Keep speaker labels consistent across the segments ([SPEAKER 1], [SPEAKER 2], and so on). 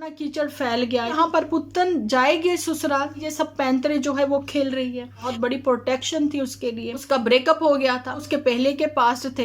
[SPEAKER 1] इतना कीचड़ फैल गया, यहाँ पर पुत्तन जाएगी ससुराल, ये सब पैंतरे जो है वो खेल रही है। बहुत बड़ी प्रोटेक्शन थी उसके लिए, उसका ब्रेकअप हो गया था, उसके पहले के पास्ट थे।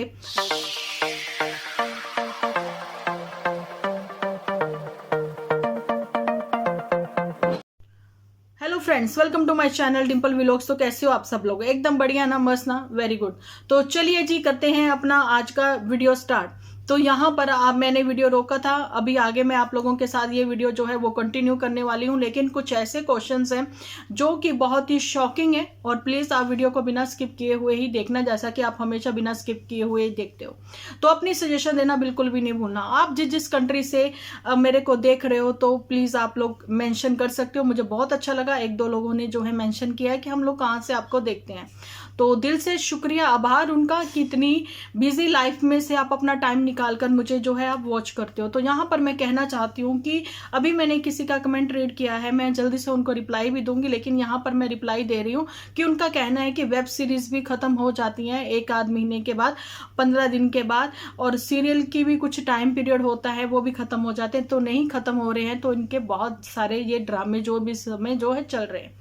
[SPEAKER 1] Hello friends, welcome to my channel Dimple vlogs. तो कैसे हो आप सब लोग? एकदम बढ़िया ना, मस्त ना, वेरी गुड। तो चलिए जी, करते हैं अपना आज का वीडियो स्टार्ट। तो यहाँ पर आप मैंने वीडियो रोका था, अभी आगे मैं आप लोगों के साथ ये वीडियो जो है वो कंटिन्यू करने वाली हूँ, लेकिन कुछ ऐसे क्वेश्चंस हैं जो कि बहुत ही शॉकिंग है। और प्लीज़ आप वीडियो को बिना स्किप किए हुए ही देखना, जैसा कि आप हमेशा बिना स्किप किए हुए ही देखते हो। तो अपनी सजेशन देना बिल्कुल भी नहीं भूलना। आप जिस कंट्री से मेरे को देख रहे हो तो प्लीज़ आप लोग मेंशन कर सकते हो। मुझे बहुत अच्छा लगा, एक दो लोगों ने जो है मेंशन किया है कि हम लोग कहाँ से आपको देखते हैं। तो दिल से शुक्रिया, आभार उनका कि इतनी बिजी लाइफ में से आप अपना टाइम निकालकर मुझे जो है आप वॉच करते हो। तो यहाँ पर मैं कहना चाहती हूँ कि अभी मैंने किसी का कमेंट रीड किया है, मैं जल्दी से उनको रिप्लाई भी दूंगी, लेकिन यहाँ पर मैं रिप्लाई दे रही हूँ कि उनका कहना है कि वेब सीरीज भी खत्म हो जाती हैं एक आध महीने के बाद, 15 दिन के बाद, और सीरियल की भी कुछ टाइम पीरियड होता है वो भी खत्म हो जाते हैं। तो नहीं खत्म हो रहे हैं, तो इनके बहुत सारे ये ड्रामे जो भी समय जो है चल रहे हैं।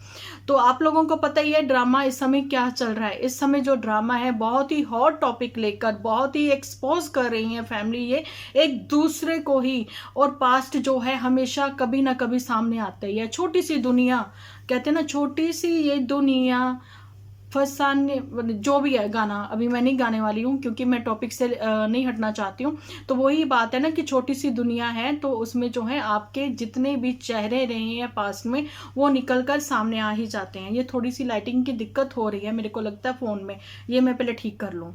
[SPEAKER 1] तो आप लोगों को पता ही है ड्रामा इस समय क्या चल रहा है। इस समय जो ड्रामा है बहुत ही हॉट टॉपिक लेकर बहुत ही एक्सपोज कर रही है फैमिली ये एक दूसरे को ही, और पास्ट जो है हमेशा कभी ना कभी सामने आता ही है। छोटी सी दुनिया कहते हैं ना, छोटी सी ये दुनिया फसाने, जो भी है गाना, अभी मैं नहीं गाने वाली हूँ क्योंकि मैं टॉपिक से नहीं हटना चाहती हूँ। तो वही बात है ना कि छोटी सी दुनिया है, तो उसमें जो है आपके जितने भी चेहरे रहे हैं पास्ट में वो निकल कर सामने आ ही जाते हैं। ये थोड़ी सी लाइटिंग की दिक्कत हो रही है मेरे को लगता है फ़ोन में, ये मैं पहले ठीक कर लूँ।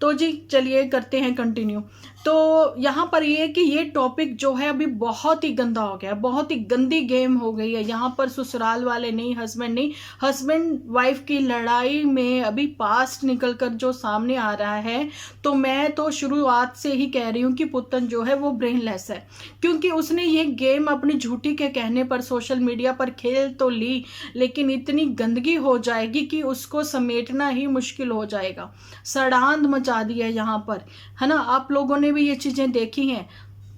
[SPEAKER 1] तो जी चलिए करते हैं कंटिन्यू। तो यहाँ पर ये कि ये टॉपिक जो है अभी बहुत ही गंदा हो गया है, बहुत ही गंदी गेम हो गई है। यहाँ पर ससुराल वाले नहीं, हस्बैंड वाइफ की लड़ाई में अभी पास्ट निकलकर जो सामने आ रहा है। तो मैं तो शुरुआत से ही कह रही हूँ कि पुत्तन जो है वो ब्रेनलेस है, क्योंकि उसने ये गेम अपनी झूठी के कहने पर सोशल मीडिया पर खेल तो ली, लेकिन इतनी गंदगी हो जाएगी कि उसको समेटना ही मुश्किल हो जाएगा। सड़ांध मचा दी है यहाँ पर, है ना। आप लोगों ने भी ये चीजें देखी हैं।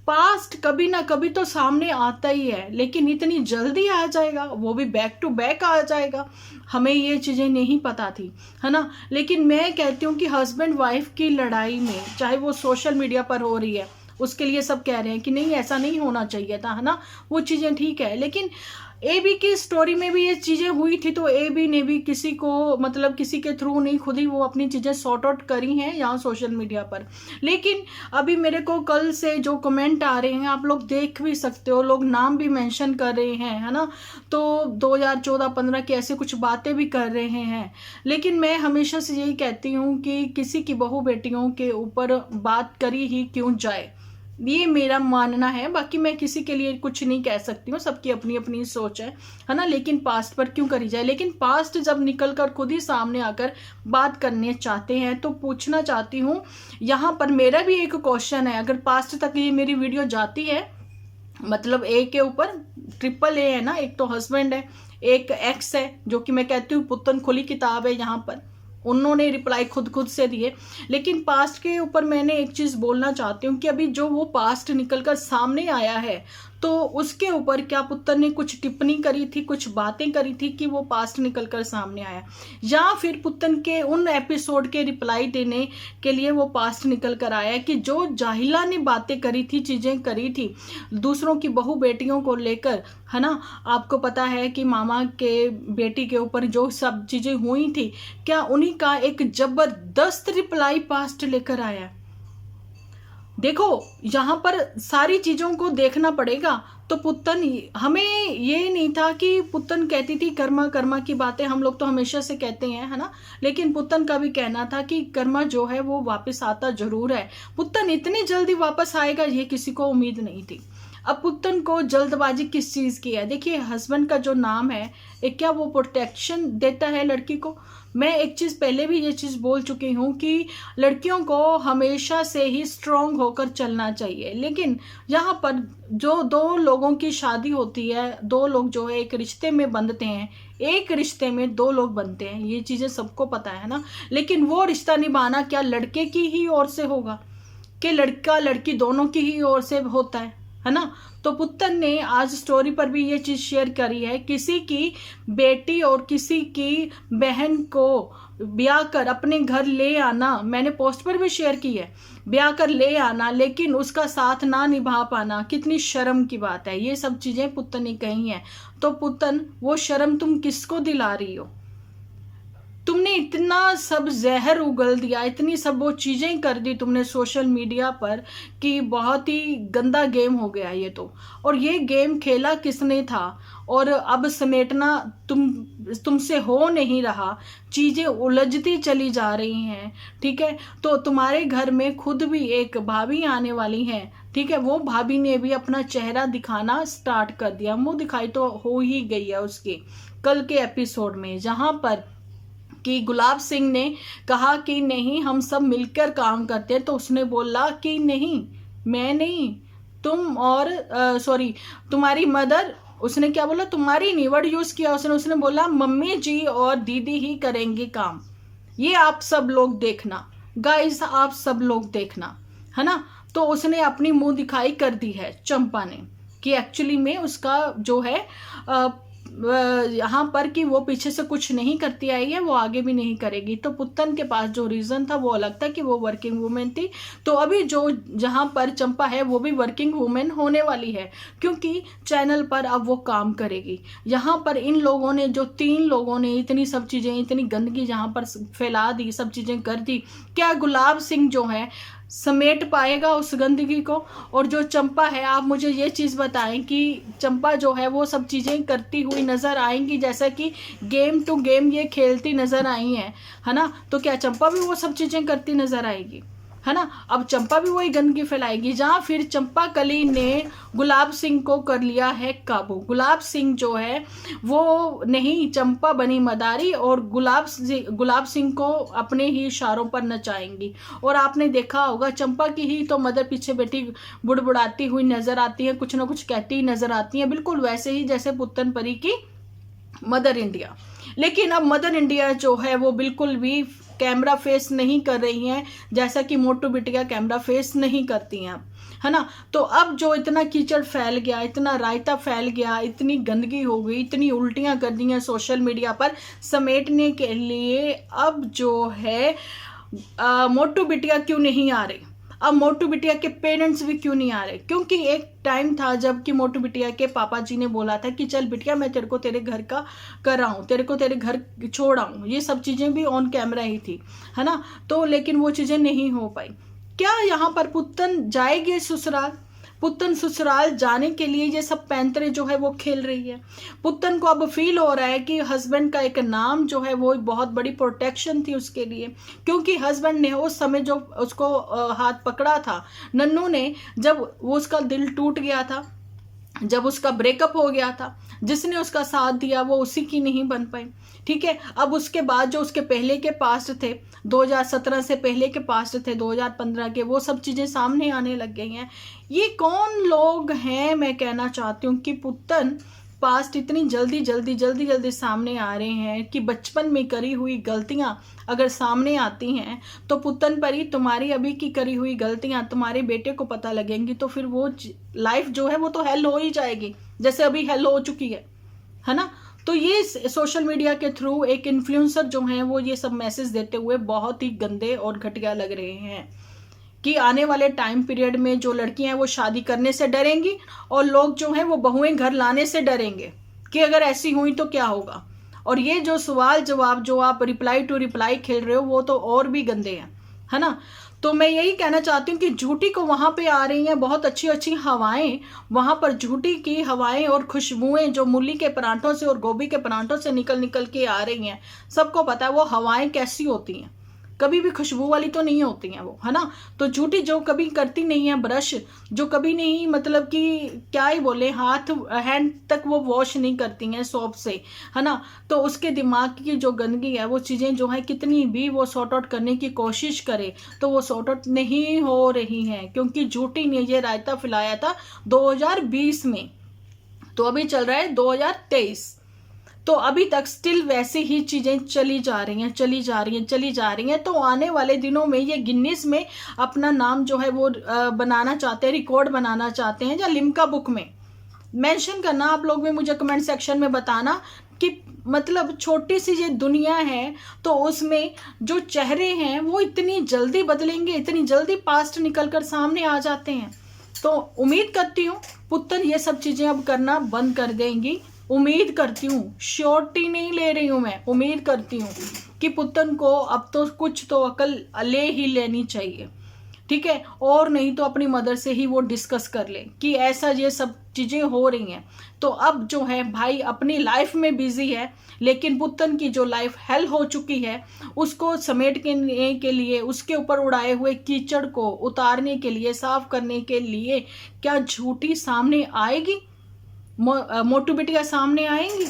[SPEAKER 1] पास्ट कभी ना कभी तो सामने आता ही है, लेकिन इतनी जल्दी आ जाएगा, वो भी बैक टू बैक आ जाएगा, हमें ये चीजें नहीं पता थी, है ना। लेकिन मैं कहती हूँ कि हस्बैंड वाइफ की लड़ाई में चाहे वो सोशल मीडिया पर हो रही है, उसके लिए सब कह रहे हैं कि नहीं ऐसा नहीं होना चाहिए था, है ना, वो चीजें ठीक है। लेकिन ए बी की स्टोरी में भी ये चीजें हुई थी, तो ए बी ने भी किसी को मतलब किसी के थ्रू नहीं, खुद ही वो अपनी चीजें सॉर्ट आउट करी हैं यहाँ सोशल मीडिया पर। लेकिन अभी मेरे को कल से जो कमेंट आ रहे हैं आप लोग देख भी सकते हो, लोग नाम भी मेंशन कर रहे हैं, है ना। तो 2014-15 की ऐसे कुछ बातें भी कर रहे हैं। लेकिन मैं हमेशा से यही कहती हूँ कि किसी की बहू बेटियों के ऊपर बात करी ही क्यों जाए, ये मेरा मानना है। बाकी मैं किसी के लिए कुछ नहीं कह सकती हूँ, सबकी अपनी अपनी सोच है ना। लेकिन पास्ट पर क्यों करी जाए? लेकिन पास्ट जब निकल कर खुद ही सामने आकर बात करने चाहते हैं तो पूछना चाहती हूँ, यहाँ पर मेरा भी एक क्वेश्चन है। अगर पास्ट तक ये मेरी वीडियो जाती है, मतलब ए के ऊपर ट्रिपल ए है ना, एक तो हस्बैंड है, एक एक्स है, जो कि मैं कहती हूँ पुत्तन खुली किताब है, यहाँ पर उन्होंने रिप्लाई खुद से दिए। लेकिन पास्ट के ऊपर मैंने एक चीज बोलना चाहती हूँ कि अभी जो वो पास्ट निकलकर सामने आया है, तो उसके ऊपर क्या पुत्तन ने कुछ टिप्पणी करी थी, कुछ बातें करी थी कि वो पास्ट निकलकर सामने आया, या फिर पुत्तन के उन एपिसोड के रिप्लाई देने के लिए वो पास्ट निकल कर आया कि जो जाहिला ने बातें करी थी, चीजें करी थी दूसरों की बहू बेटियों को लेकर, है ना। आपको पता है कि मामा के बेटी के ऊपर जो सब चीजें हुई थी, क्या उन्हीं का एक जबरदस्त रिप्लाई पास्ट लेकर आया। देखो यहाँ पर सारी चीजों को देखना पड़ेगा। तो पुत्तन, हमें ये नहीं था कि पुत्तन कहती थी कर्मा कर्मा की बातें, हम लोग तो हमेशा से कहते हैं, है ना। लेकिन पुत्तन का भी कहना था कि कर्मा जो है वो वापस आता जरूर है। पुत्तन इतनी जल्दी वापस आएगा ये किसी को उम्मीद नहीं थी। अब पुत्तन को जल्दबाजी किस चीज की है? देखिए हस्बैंड का जो नाम है, एक क्या वो प्रोटेक्शन देता है लड़की को? मैं एक चीज पहले भी ये चीज बोल चुकी हूँ कि लड़कियों को हमेशा से ही स्ट्रांग होकर चलना चाहिए। लेकिन यहाँ पर जो दो लोगों की शादी होती है, दो लोग जो है एक रिश्ते में बंधते हैं, एक रिश्ते में दो लोग बनते हैं, ये चीजें सबको पता है ना। लेकिन वो रिश्ता निभाना क्या लड़के की ही ओर से होगा कि लड़का लड़की दोनों की ही ओर से होता है है ना। तो पुत्तन ने आज स्टोरी पर भी ये चीज शेयर करी है, किसी की बेटी और किसी की बहन को ब्याह कर अपने घर ले आना, मैंने पोस्ट पर भी शेयर की है, ब्याह कर ले आना लेकिन उसका साथ ना निभा पाना कितनी शर्म की बात है। ये सब चीजें पुत्तन ने कही हैं। तो पुत्तन, वो शर्म तुम किसको दिला रही हो? तुमने इतना सब जहर उगल दिया, इतनी सब वो चीजें कर दी तुमने सोशल मीडिया पर कि बहुत ही गंदा गेम हो गया ये तो। और ये गेम खेला किसने था? और अब समेटना तुमसे हो नहीं रहा, चीजें उलझती चली जा रही हैं, ठीक है। तो तुम्हारे घर में खुद भी एक भाभी आने वाली है, ठीक है। वो भाभी ने भी अपना चेहरा दिखाना स्टार्ट कर दिया, मुंह दिखाई तो हो ही गई है उसकी कल के एपिसोड में, जहां पर कि गुलाब सिंह ने कहा कि नहीं हम सब मिलकर काम करते हैं, तो उसने बोला कि नहीं मैं नहीं, तुम और सॉरी तुम्हारी मदर, उसने क्या बोला, तुम्हारी नहीं वर्ड यूज किया उसने बोला मम्मी जी और दीदी ही करेंगे काम। ये आप सब लोग देखना गाइस, आप सब लोग देखना, है ना। तो उसने अपनी मुंह दिखाई कर दी है चंपा ने कि एक्चुअली में उसका जो है यहाँ पर कि वो पीछे से कुछ नहीं करती आई है, वो आगे भी नहीं करेगी। तो पुत्तन के पास जो रीजन था वो अलग था कि वो वर्किंग वुमेन थी। तो अभी जो जहाँ पर चंपा है वो भी वर्किंग वुमेन होने वाली है, क्योंकि चैनल पर अब वो काम करेगी। यहाँ पर इन लोगों ने जो 3 लोगों ने इतनी सब चीजें, इतनी गंदगी जहाँ पर फैला दी, सब चीजें कर दी, क्या गुलाब सिंह जो है समेट पाएगा उस गंदगी को? और जो चंपा है, आप मुझे ये चीज़ बताएं कि चंपा जो है वो सब चीज़ें करती हुई नज़र आएंगी जैसा कि गेम टू गेम ये खेलती नज़र आई हैं, है ना। तो क्या चंपा भी वो सब चीज़ें करती नज़र आएगी, है ना। अब चंपा भी वही गंदगी फैलाएगी, जहाँ फिर चंपा कली ने गुलाब सिंह को कर लिया है काबू। गुलाब सिंह जो है वो नहीं, चंपा बनी मदारी और गुलाब सिंह को अपने ही इशारों पर नचाएंगी। और आपने देखा होगा चंपा की ही तो मदर पीछे बैठी बुड़बुड़ाती हुई नजर आती है, कुछ ना कुछ कहती ही नजर आती है, बिल्कुल वैसे ही जैसे पुत्तन परी की मदर इंडिया। लेकिन अब मदर इंडिया जो है वो बिल्कुल भी कैमरा फेस नहीं कर रही हैं, जैसा कि मोटू बिटिया कैमरा फेस नहीं करती हैं, है ना। तो अब जो इतना कीचड़ फैल गया, इतना रायता फैल गया, इतनी गंदगी हो गई, इतनी उल्टियां कर दी हैं सोशल मीडिया पर समेटने के लिए, अब जो है मोटू बिटिया क्यों नहीं आ रहे, अब मोटू बिटिया के पेरेंट्स भी क्यों नहीं आ रहे? क्योंकि एक टाइम था जब कि मोटू बिटिया के पापा जी ने बोला था कि चल बिटिया मैं तेरे को तेरे घर का कराऊं, तेरे को तेरे घर छोड़ आऊं, ये सब चीजें भी ऑन कैमरा ही थी, है ना। तो लेकिन वो चीजें नहीं हो पाई। क्या यहाँ पर पुत्तन जाएगी ससुराल? पुत्तन ससुराल जाने के लिए ये सब पैंतरे जो है वो खेल रही है। पुत्तन को अब फील हो रहा है कि हस्बैंड का एक नाम जो है वो बहुत बड़ी प्रोटेक्शन थी उसके लिए, क्योंकि हस्बैंड ने उस समय जो उसको हाथ पकड़ा था नन्नू ने, जब वो उसका दिल टूट गया था, जब उसका ब्रेकअप हो गया था, जिसने उसका साथ दिया वो उसी की नहीं बन पाई, ठीक है। अब उसके बाद जो उसके पहले के पास्ट थे, 2017 से पहले के पास्ट थे, 2015 के, वो सब चीजें सामने आने लग गई हैं। ये कौन लोग हैं? मैं कहना चाहती हूँ कि पुत्तन पास्ट इतनी जल्दी सामने आ रहे हैं कि बचपन में करी हुई गलतियां अगर सामने आती हैं तो पुत्तन परी तुम्हारी अभी की करी हुई गलतियां तुम्हारे बेटे को पता लगेंगी, तो फिर वो लाइफ जो है वो तो हेल हो ही जाएगी, जैसे अभी हेल हो चुकी है ना। तो ये सोशल मीडिया के थ्रू एक इन्फ्लुएंसर जो हैं वो ये सब मैसेज देते हुए बहुत ही गंदे और घटिया लग रहे हैं कि आने वाले टाइम पीरियड में जो लड़कियां हैं वो शादी करने से डरेंगी और लोग जो हैं वो बहुएं घर लाने से डरेंगे कि अगर ऐसी हुई तो क्या होगा। और ये जो सवाल जवाब जो आप रिप्लाई टू रिप्लाई खेल रहे हो वो तो और भी गंदे हैं, है ना। तो मैं यही कहना चाहती हूँ कि झूठी को वहां पे आ रही हैं बहुत अच्छी अच्छी हवाएं, वहां पर झूठी की हवाएं और खुशबुएं जो मूली के परांठों से और गोभी के परांठों से निकल के आ रही हैं। सबको पता है वो हवाएं कैसी होती हैं, कभी भी खुशबू वाली तो नहीं होती हैं वो, है ना। तो झूठी जो कभी करती नहीं है ब्रश, जो कभी नहीं मतलब कि क्या ही बोले, हाथ हैंड तक वो वॉश नहीं करती हैं सोप से, है ना। तो उसके दिमाग की जो गंदगी है वो चीज़ें जो है कितनी भी वो सॉर्ट आउट करने की कोशिश करे तो वो सॉर्ट आउट नहीं हो रही हैं, क्योंकि झूठी ने ये रायता फैलाया था 2020 में, तो अभी चल रहा है 2023। तो अभी तक स्टिल वैसे ही चीजें चली जा रही हैं। तो आने वाले दिनों में ये गिनीज में अपना नाम जो है वो बनाना चाहते हैं, रिकॉर्ड बनाना चाहते हैं, या लिम्का बुक में मेंशन करना। आप लोग भी मुझे कमेंट सेक्शन में बताना कि मतलब छोटी सी ये दुनिया है तो उसमें जो चेहरे हैं वो इतनी जल्दी बदलेंगे, इतनी जल्दी पास्ट निकल कर सामने आ जाते हैं। तो उम्मीद करती हूँ पुत्तन ये सब चीजें अब करना बंद कर देंगी। उम्मीद करती हूँ, श्योरिटी नहीं ले रही हूँ मैं, उम्मीद करती हूँ कि पुत्तन को अब तो कुछ तो अकल ले ही लेनी चाहिए, ठीक है। और नहीं तो अपनी मदर से ही वो डिस्कस कर ले कि ऐसा ये सब चीजें हो रही हैं। तो अब जो है भाई अपनी लाइफ में बिजी है, लेकिन पुत्तन की जो लाइफ हेल हो चुकी है उसको समेटने के लिए, उसके ऊपर उड़ाए हुए कीचड़ को उतारने के लिए, साफ करने के लिए क्या झूठी सामने आएगी, मोटू बिटिया सामने आएंगी,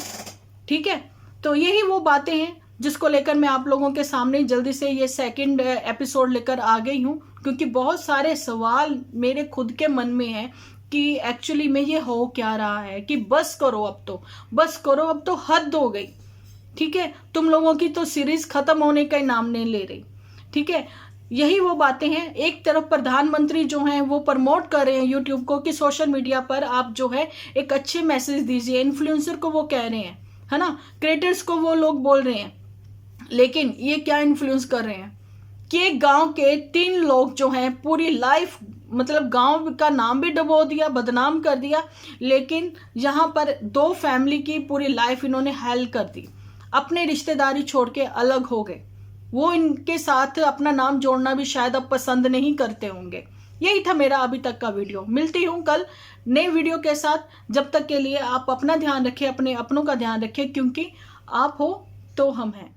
[SPEAKER 1] ठीक है। तो यही वो बातें हैं जिसको लेकर मैं आप लोगों के सामने जल्दी से ये सेकंड एपिसोड लेकर आ गई हूँ, क्योंकि बहुत सारे सवाल मेरे खुद के मन में है कि एक्चुअली में ये हो क्या रहा है, कि बस करो अब तो, बस करो अब तो, हद हो गई, ठीक है। तुम लोगों की तो सीरीज खत्म होने का ही नाम नहीं ले रही, ठीक है। यही वो बातें हैं। एक तरफ प्रधानमंत्री जो हैं वो प्रमोट कर रहे हैं यूट्यूब को कि सोशल मीडिया पर आप जो है एक अच्छे मैसेज दीजिए, इन्फ्लुएंसर को वो कह रहे हैं, है ना, क्रिएटर्स को वो लोग बोल रहे हैं, लेकिन ये क्या इन्फ्लुएंस कर रहे हैं कि एक गांव के 3 लोग जो हैं पूरी लाइफ मतलब गांव का नाम भी डुबो दिया, बदनाम कर दिया, लेकिन यहाँ पर 2 फैमिली की पूरी लाइफ इन्होंने हेल कर दी, अपने रिश्तेदारी छोड़ के अलग हो गए। वो इनके साथ अपना नाम जोड़ना भी शायद अब पसंद नहीं करते होंगे। यही था मेरा अभी तक का वीडियो। मिलती हूँ कल नए वीडियो के साथ। जब तक के लिए आप अपना ध्यान रखें, अपने अपनों का ध्यान रखें, क्योंकि आप हो तो हम हैं।